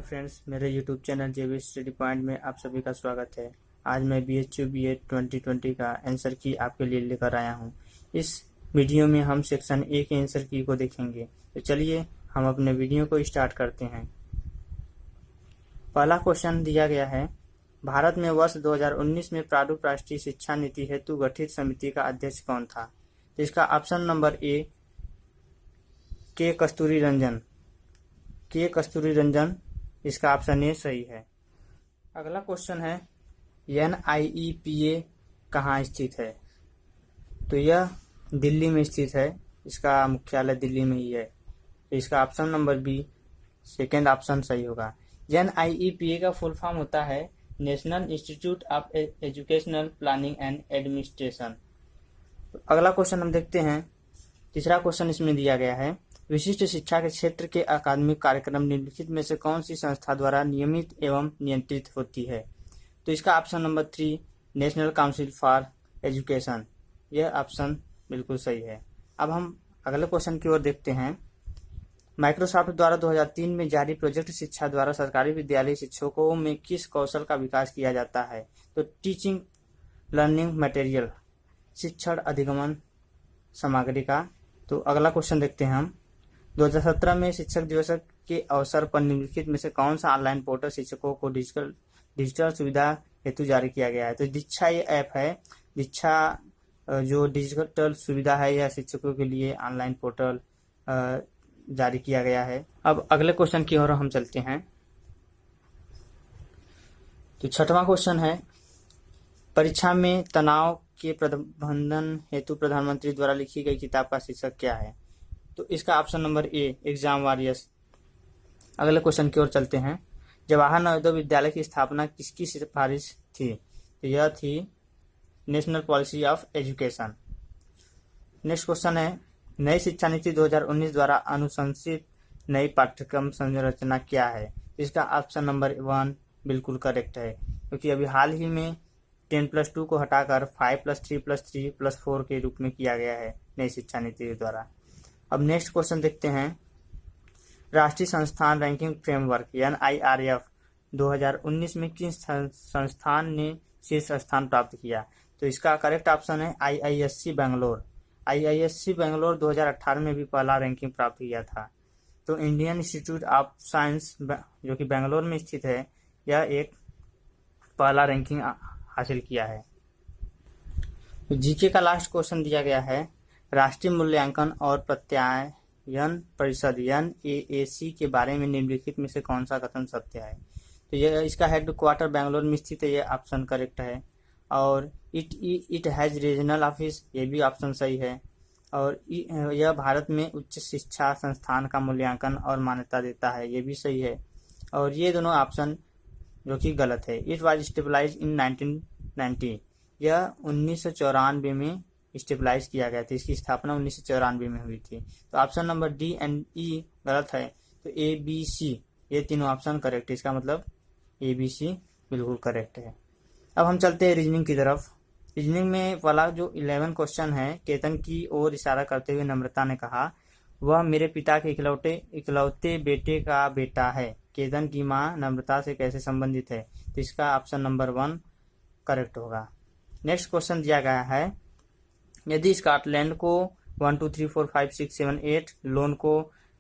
Friends, मेरे YouTube channel जेबी study point में आप सभी का स्वागत है। आज मैं BHU BA 2020 का आंसर की आपके लिए लेकर आया हूं। इस वीडियो में हम सेक्शन ए के आंसर की को देखेंगे। तो चलिए हम अपने वीडियो को स्टार्ट करते हैं। पहला क्वेश्चन दिया गया है, भारत में वर्ष 2019 में प्रारूप राष्ट्रीय शिक्षा नीति हेतु गठित समिति का अध्यक्ष कौन था? तो इसका ऑप्शन नंबर ए के कस्तूरी रंजन इसका ऑप्शन ए सही है। अगला क्वेश्चन है, NIEPA कहाँ स्थित है? तो यह दिल्ली में स्थित है। इसका मुख्यालय दिल्ली में ही है। तो इसका option number B second option सही होगा। NIEPA का फुल फॉर्म होता है national institute of educational planning and administration. अगला क्वेश्चन हम देखते हैं। तीसरा क्वेश्चन इसमें दिया गया है, विशिष्ट शिक्षा के क्षेत्र के अकादमिक कार्यक्रम निम्नलिखित में से कौन सी संस्था द्वारा नियमित एवं नियंत्रित होती है? तो इसका option number 3 national council for education, यह ऑप्शन बिल्कुल सही है। अब हम अगले क्वेश्चन की ओर देखते हैं। माइक्रोसॉफ्ट द्वारा 2003 में जारी प्रोजेक्ट शिक्षा द्वारा सरकारी विद्यालय शिक्षकों में किस कौशल का विकास किया जाता है? तो टीचिंग लर्निंग मटेरियल, शिक्षण अधिगमन सामग्री का। तो अगला क्वेश्चन देखते हैं हम। 2017 में शिक्षक दिवस के अवसर पर निम्नलिखित में से कौन सा ऑनलाइन पोर्टल शिक्षकों को डिजिटल सुविधा हेतु जारी किया गया है? तो दीक्षा ये ऐप है। दीक्षा जो डिजिटल सुविधा है यह शिक्षकों के लिए ऑनलाइन पोर्टल जारी किया गया है। अब अगले क्वेश्चन की ओर हम चलते हैं। तो छठवां क्वेश्चन है, परीक्षा में तनाव के प्रबंधन हेतु प्रधानमंत्री द्वारा लिखी गई किताब का शीर्षक क्या है? तो इसका option number A exam warriors. अगले क्वेश्चन की ओर चलते हैं। जवाहर नवोदय विद्यालय की स्थापना किसकी सिफारिश थी? तो यह थी national policy of education. Next question है, नई शिक्षा नीति 2019 द्वारा अनुशंसित नई पाठ्यक्रम संरचना क्या है? इसका ऑप्शन नंबर 1 बिल्कुल करेक्ट है, क्योंकि अभी हाल ही में 10+2 को हटाकर 5+3+3+4 के रूप में किया गया है नई शिक्षा नीति के द्वारा। अब नेक्स्ट क्वेश्चन देखते हैं। राष्ट्रीय संस्थान रैंकिंग फ्रेमवर्क NIRF 2019 में किस संस्थान ने शीर्ष स्थान प्राप्त किया? तो इसका करेक्ट ऑप्शन है IISc बेंगलोर। IISc बेंगलोर 2018 में भी पहला रैंकिंग प्राप्त किया था। तो इंडियन इंस्टीट्यूट ऑफ साइंस जो कि बेंगलोर में स्थित है, यह एक पहला रैंकिंग हासिल किया है। तो जीके का लास्ट क्वेश्चन दिया गया है, राष्ट्रीय मूल्यांकन और प्रत्यायन परिषद NAAC के बारे में निम्नलिखित में से कौन सा कथन सत्य है? तो यह इसका हेड क्वार्टर बेंगलोर में स्थित है, यह ऑप्शन करेक्ट है। और इट हैज रीजनल ऑफिस, ये भी ऑप्शन सही है। और यह भारत में उच्च शिक्षा संस्थान का मूल्यांकन और मान्यता देता है, ये भी सही है। और ये दोनों ऑप्शन जो कि गलत है। इट वाज स्टेबलाइज्ड इन 1990, यह 1994 में स्टेबलाइज किया गया था। इसकी स्थापना 1994 में हुई थी। तो option number D and E गलत है। तो ABC ये तीनों ऑप्शन करेक्ट है। इसका मतलब ABC बिल्कुल करेक्ट है। अब हम चलते हैं रीजनिंग की तरफ। रीजनिंग में वाला जो 11 क्वेश्चन है, केतन की ओर इशारा करते हुए नम्रता ने कहा, वह मेरे पिता के इकलौते बेटे का बेटा है। केतन की माँ नम्रता से कैसे संबंधित है? तो इसका ऑप्शन नंबर 1 करेक्ट होगा। नेक्स्ट क्वेश्चन दिया गया है, यदि स्कॉटलैंड को 1 2 3 4 5 6 7 8, लोन को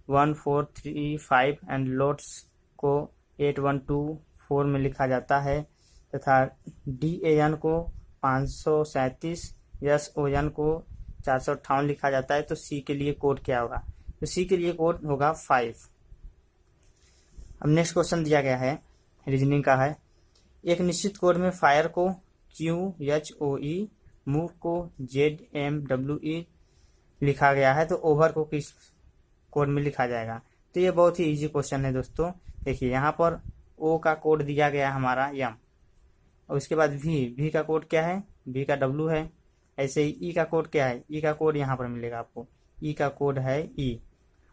1 4 3 5 एंड लोट्स को 8 1 2 4 में लिखा जाता है तथा DAN को 537, SON को 458 लिखा जाता है, तो C के लिए कोड क्या होगा? तो C के लिए कोड होगा 5। अब नेक्स्ट क्वेश्चन दिया गया है, रीजनिंग का है, एक निश्चित कोड में फायर को QHOE, मूव को ZMWE लिखा गया है, तो ओवर को किस कोड में लिखा जाएगा? तो ये बहुत ही इजी क्वेश्चन है दोस्तों। देखिए यहाँ पर O का कोड दिया गया है हमारा M, और उसके बाद V का कोड क्या है? V का W है। ऐसे ही E का कोड क्या है? E का कोड यहाँ पर मिलेगा आपको, E का कोड है E।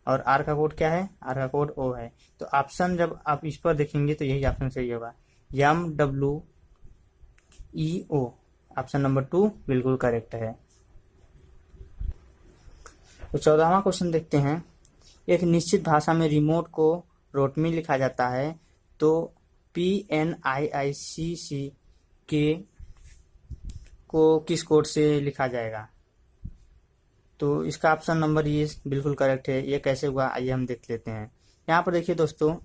और R का कोड क्या है? R का कोड O है। तो ऑप्शन जब आप इस पर देखेंगे तो यही ऑप्शन सही होगा, MWEO। ऑप्शन नंबर 2 बिल्कुल करेक्ट है। तो 14वां क्वेश्चन देखते हैं, एक निश्चित भाषा में रिमोट को रोटमी लिखा जाता है तो PNIICC के को किस कोड से लिखा जाएगा? तो इसका ऑप्शन नंबर ये बिल्कुल करेक्ट है। ये कैसे हुआ आइए हम देख लेते हैं। यहाँ पर देखिए दोस्तों,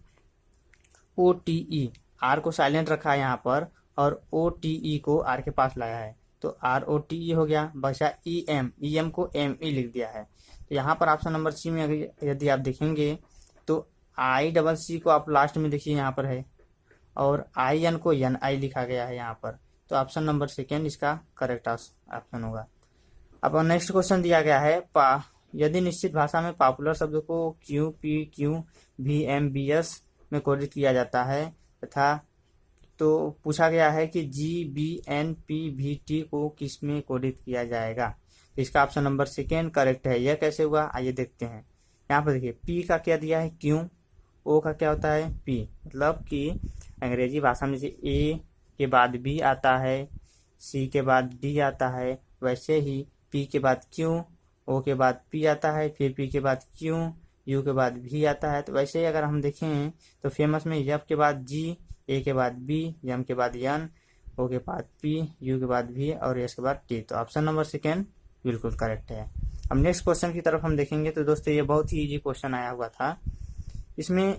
OTE, आर को साइलेंट रखा है यहाँ पर और OTE को आर के पास लाया है, तो ROTE हो गया, बचा EM को ME लिख दिया है। तो यहाँ पर ऑप्शन नंबर सी में यदि आप देखेंगे तो ICC को आप लास्ट में देखिए यहाँ पर है और IN को NI लिखा गया है यहाँ पर। तो ऑप्शन नंबर सेकेंड इसका करेक्ट ऑप्शन होगा। अब नेक्स्ट क्वेश्चन दिया गया है, यदि निश्चित भाषा में पॉपुलर शब्द को Q, P, Q, V, M, BS में कोडित किया जाता है तथा तो पूछा गया है कि G, B, N, P, V, T को किस में कोडित किया जाएगा? इसका ऑप्शन नंबर सेकेंड करेक्ट है। यह कैसे हुआ आइए देखते हैं। यहाँ पर देखिए, P का क्या दिया है Q, O का क्या होता है P, मतलब कि अंग्रेजी भाषा में जैसे A के बाद B आता है, C के बाद D आता है, वैसे ही P के बाद Q, O के बाद P आता है, फिर P के बाद Q, U के बाद V आता है। तो वैसे ही अगर हम देखें तो फेमस में F के बाद G, A के बाद B, M के बाद N, O के बाद P, U के बाद V और S के बाद T। तो ऑप्शन नंबर सेकेंड बिल्कुल करेक्ट है। अब नेक्स्ट क्वेश्चन की तरफ हम देखेंगे तो दोस्तों ये बहुत ही इजी क्वेश्चन आया हुआ था। इसमें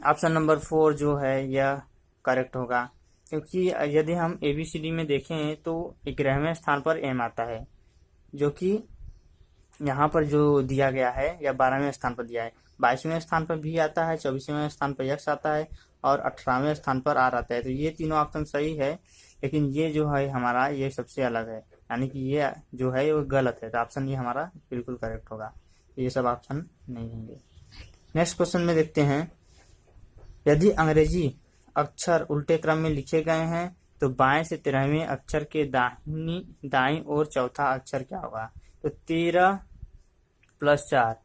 ऑप्शन नंबर 4 जो है यह करेक्ट होगा, क्योंकि यदि हम ABCD में देखें तो 11वें स्थान पर M आता है, जो कि यहाँ पर जो दिया गया है या 12वें स्थान पर दिया है। 22वें स्थान पर V आता है, 24वें स्थान पर X आता है और 18वें स्थान पर R आता है। तो ये तीनों ऑप्शन सही है, लेकिन ये जो है हमारा ये सबसे अलग है, यानी कि ये जो है वो गलत है। तो ऑप्शन ये हमारा बिल्कुल करेक्ट होगा, ये सब ऑप्शन नहीं होंगे। नेक्स्ट क्वेश्चन में देखते हैं, यदि अंग्रेजी अक्षर उल्टे क्रम में लिखे गए हैं तो बाएं से 13वें अक्षर के दाईं ओर चौथा अक्षर क्या होगा? तो 13 + 4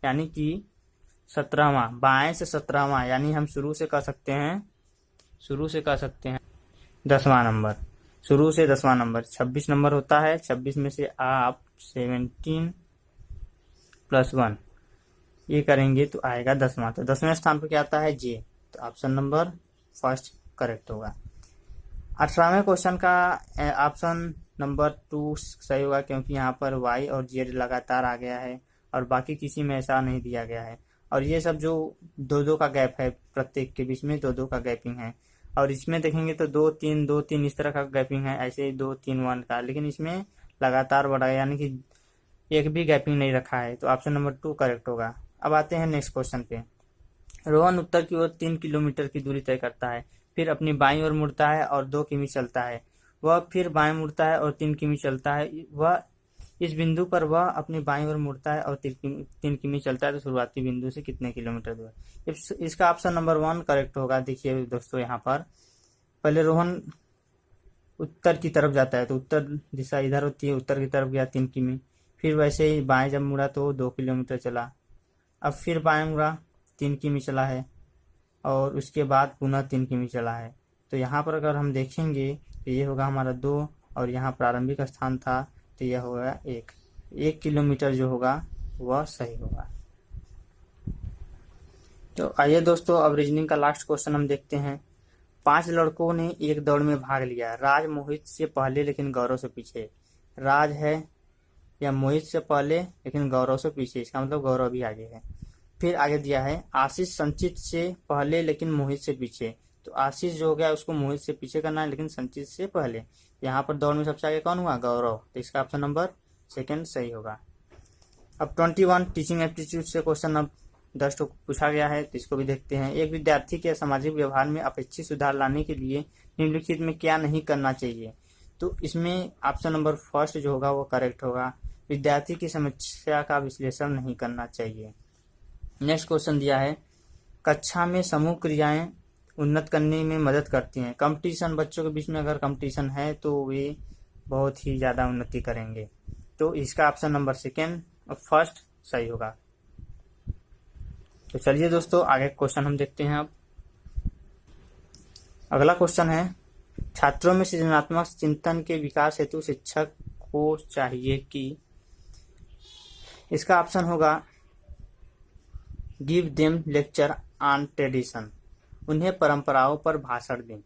यानी कि 17वां, बाएं से 17वां, यानी हम शुरू से कह सकते हैं 10वां नंबर, शुरू से 10वां नंबर 26 नंबर होता है। 26 में से आप 17 + 1 ये करेंगे तो आएगा 10वां। तो 10वें स्थान पर क्या आता है J, तो ऑप्शन नंबर फर्स्ट करेक्ट होगा। 18वें क्वेश्चन का ऑप्शन नंबर 2 सही होगा, क्योंकि यहाँ पर Y और Z लगातार आ गया है और बाकी किसी में ऐसा नहीं दिया गया है। और ये सब जो 2-2 का गैप है, प्रत्येक के बीच में 2-2 का गैपिंग है। और इसमें देखेंगे तो 2-3 2-3 इस तरह का गैपिंग है, ऐसे 2-3-1 का, लेकिन इसमें लगातार बढ़ा है, यानी कि एक भी गैपिंग नहीं रखा है। तो ऑप्शन नंबर 2 करेक्ट होगा। अब आते हैं नेक्स्ट क्वेश्चन पे। रोहन उत्तर की ओर 3 किलोमीटर की दूरी तय करता है, फिर अपनी बाईं ओर मुड़ता है और 2 किमी चलता है। वह फिर बाएं मुड़ता है और 3 किमी चलता है। वह इस बिंदु पर वह अपनी बाईं ओर मुड़ता है और 3 किमी चलता है, तो शुरुआती बिंदु से कितने किलोमीटर दूर? इसका ऑप्शन नंबर 1 करेक्ट होगा। देखिए दोस्तों, यहाँ पर पहले रोहन उत्तर की तरफ जाता है, तो उत्तर दिशा इधर होती है, उत्तर की तरफ गया 3 किमी, फिर वैसे ही बाएं जब मुड़ा तो 2 किलोमीटर चला, अब फिर बाएं मुड़ा 3 किमी चला है और उसके बाद पुनः 3 किमी चला है। तो यहाँ पर अगर हम देखेंगे तो ये होगा हमारा 2 और यहाँ प्रारंभिक स्थान था, तो यह होगा 1 किलोमीटर जो होगा वह सही होगा। तो आइए दोस्तों, अब रीजनिंग का लास्ट क्वेश्चन हम देखते हैं। 5 लड़कों ने एक दौड़ में भाग लिया। राज मोहित से पहले लेकिन गौरव से पीछे। राज है या मोहित से पहले लेकिन गौरव से पीछे, इसका मतलब गौरव भी आगे है। फिर आगे दिया है आशीष संचित से पहले लेकिन मोहित से पीछे। तो आशीष जो हो गया उसको मोहित से पीछे करना है, लेकिन संचित से पहले। यहाँ पर दौड़ में सबसे आगे कौन हुआ? गौरव। तो इसका ऑप्शन नंबर सेकंड सही होगा। अब 21 टीचिंग एप्टीट्यूड से क्वेश्चन अब 10 को पूछा गया है, तो इसको भी देखते हैं। एक विद्यार्थी के सामाजिक व्यवहार में अपेक्षित सुधार लाने के लिए निम्नलिखित में क्या नहीं करना चाहिए? तो इसमें ऑप्शन नंबर फर्स्ट जो होगा वो करेक्ट होगा। विद्यार्थी की समस्या का विश्लेषण नहीं करना चाहिए। नेक्स्ट क्वेश्चन दिया है, कक्षा में समूह क्रियाएं उन्नत करने में मदद करती हैं। कंपटीशन, बच्चों के बीच में अगर कंपटीशन है तो वे बहुत ही ज़्यादा उन्नति करेंगे। तो इसका ऑप्शन नंबर सेकेंड और फर्स्ट सही होगा। तो चलिए दोस्तों, आगे क्वेश्चन हम देखते हैं। अब अगला क्वेश्चन है, छात्रों में सृजनात्मक चिंतन के विकास हेतु शिक्षक को चाहिए कि। इसका ऑप्शन होगा give them lecture on tradition, उन्हें परंपराओं पर भाषण दें।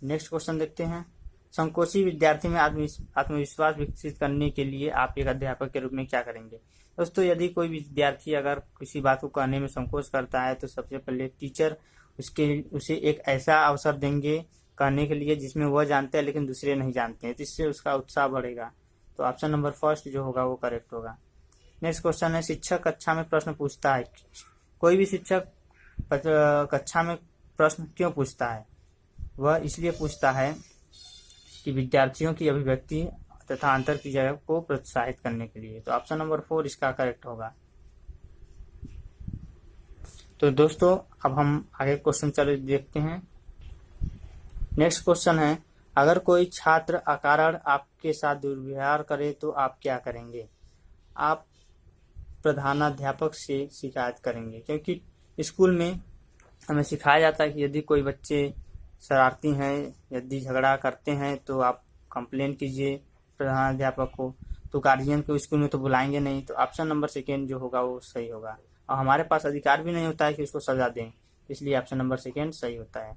नेक्स्ट क्वेश्चन देखते हैं। संकोची विद्यार्थी में आत्मविश्वास विकसित करने के लिए आप एक अध्यापक के रूप में क्या करेंगे? दोस्तों, यदि कोई विद्यार्थी अगर किसी बात को कहने में संकोच करता है तो सबसे पहले टीचर उसे एक ऐसा अवसर देंगे कहने के लिए जिसमें वह जानते हैं लेकिन दूसरे नहीं जानते हैं, तो इससे उसका उत्साह बढ़ेगा। तो ऑप्शन नंबर फर्स्ट जो होगा वो करेक्ट होगा। नेक्स्ट क्वेश्चन है, शिक्षक कक्षा में प्रश्न पूछता है। कोई भी शिक्षक कक्षा में प्रश्न क्यों पूछता है? वह इसलिए पूछता है कि विद्यार्थियों की अभिव्यक्ति तथा अंतर क्रिया को प्रोत्साहित करने के लिए। तो ऑप्शन नंबर 4 इसका करेक्ट होगा। तो दोस्तों, अब हम आगे क्वेश्चन चलो देखते हैं। नेक्स्ट क्वेश्चन है, अगर कोई छात्र अकारण आपके साथ दुर्व्यवहार करे तो आप क्या करेंगे? आप प्रधानाध्यापक से शिकायत करेंगे, क्योंकि स्कूल में हमें सिखाया जाता है कि यदि कोई बच्चे शरारती हैं, यदि झगड़ा करते हैं तो आप कंप्लेन कीजिए प्रधानाध्यापक को। तो गार्जियन को स्कूल में तो बुलाएंगे नहीं, तो ऑप्शन नंबर सेकेंड जो होगा वो सही होगा। और हमारे पास अधिकार भी नहीं होता है कि उसको सजा दें, इसलिए ऑप्शन नंबर सेकेंड सही होता है।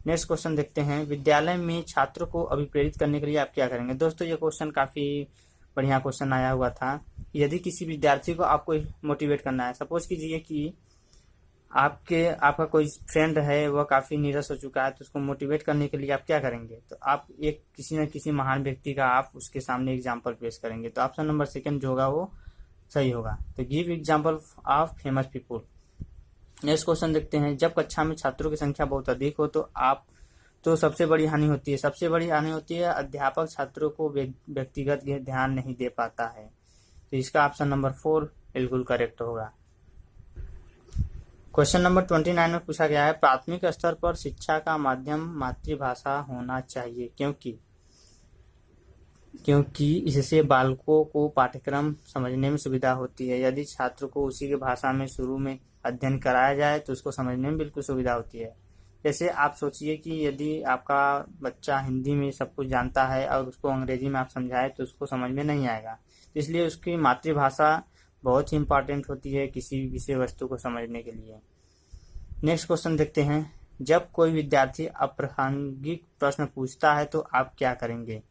नेक्स्ट क्वेश्चन देखते हैं, विद्यालय में छात्रों को अभिप्रेरित करने के लिए आप क्या करेंगे? दोस्तों, ये क्वेश्चन काफ़ी बढ़िया क्वेश्चन आया हुआ था। यदि किसी विद्यार्थी को आपको मोटिवेट करना है, सपोज कीजिए कि आपका कोई फ्रेंड है, वह काफ़ी नीरस हो चुका है, तो उसको मोटिवेट करने के लिए आप क्या करेंगे? तो आप एक किसी न किसी महान व्यक्ति का आप उसके सामने एग्जाम्पल पेश करेंगे। तो ऑप्शन नंबर सेकेंड जो होगा वो सही होगा। तो give example of famous people. Next question देखते हैं, जब कक्षा में छात्रों की संख्या बहुत अधिक हो तो सबसे बड़ी हानि होती है। सबसे बड़ी हानि होती है अध्यापक छात्रों को व्यक्तिगत ध्यान नहीं दे पाता है। तो इसका ऑप्शन नंबर 4 बिल्कुल करेक्ट होगा। क्वेश्चन नंबर 29 में पूछा गया है, प्राथमिक स्तर पर शिक्षा का माध्यम मातृभाषा होना चाहिए, क्योंकि इससे बालकों को पाठ्यक्रम समझने में सुविधा होती है। यदि छात्र को उसी की भाषा में शुरू में अध्ययन कराया जाए तो उसको समझने में बिल्कुल सुविधा होती है। जैसे आप सोचिए कि यदि आपका बच्चा हिंदी में सब कुछ जानता है और उसको अंग्रेजी में आप समझाए तो उसको समझ में नहीं आएगा, इसलिए उसकी मातृभाषा बहुत ही इम्पॉर्टेंट होती है किसी भी विषय वस्तु को समझने के लिए। नेक्स्ट क्वेश्चन देखते हैं, जब कोई विद्यार्थी अप्रासंगिक प्रश्न पूछता है तो आप क्या करेंगे?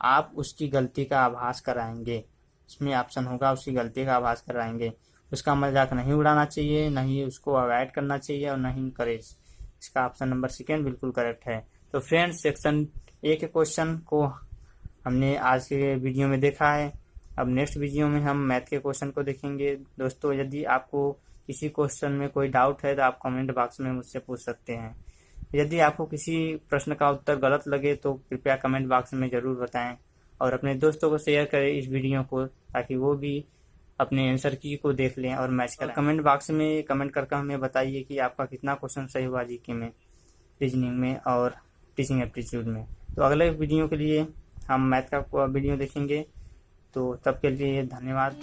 आप उसकी गलती का आभास कराएंगे। इसमें ऑप्शन होगा उसकी गलती का आभास कराएंगे। उसका मजाक नहीं उड़ाना चाहिए, नहीं उसको अवॉइड करना चाहिए और नहीं इनकरेज। इसका ऑप्शन नंबर सेकेंड बिल्कुल करेक्ट है। तो फ्रेंड्स, सेक्शन ए के क्वेश्चन को हमने आज के वीडियो में देखा है। अब नेक्स्ट वीडियो में हम मैथ के क्वेश्चन को देखेंगे। दोस्तों, यदि आपको किसी क्वेश्चन में कोई डाउट है तो आप कमेंट बॉक्स में मुझसे पूछ सकते हैं। यदि आपको किसी प्रश्न का उत्तर गलत लगे तो कृपया कमेंट बॉक्स में ज़रूर बताएं और अपने दोस्तों को शेयर करें इस वीडियो को, ताकि वो भी अपने आंसर की को देख लें और मैच करें। कमेंट बॉक्स में कमेंट करके हमें बताइए कि आपका कितना क्वेश्चन सही हुआ जीके में, रीजनिंग में और टीचिंग एप्टीट्यूड में। तो अगले वीडियो के लिए हम मैथ का वीडियो देखेंगे। तो तब के लिए धन्यवाद।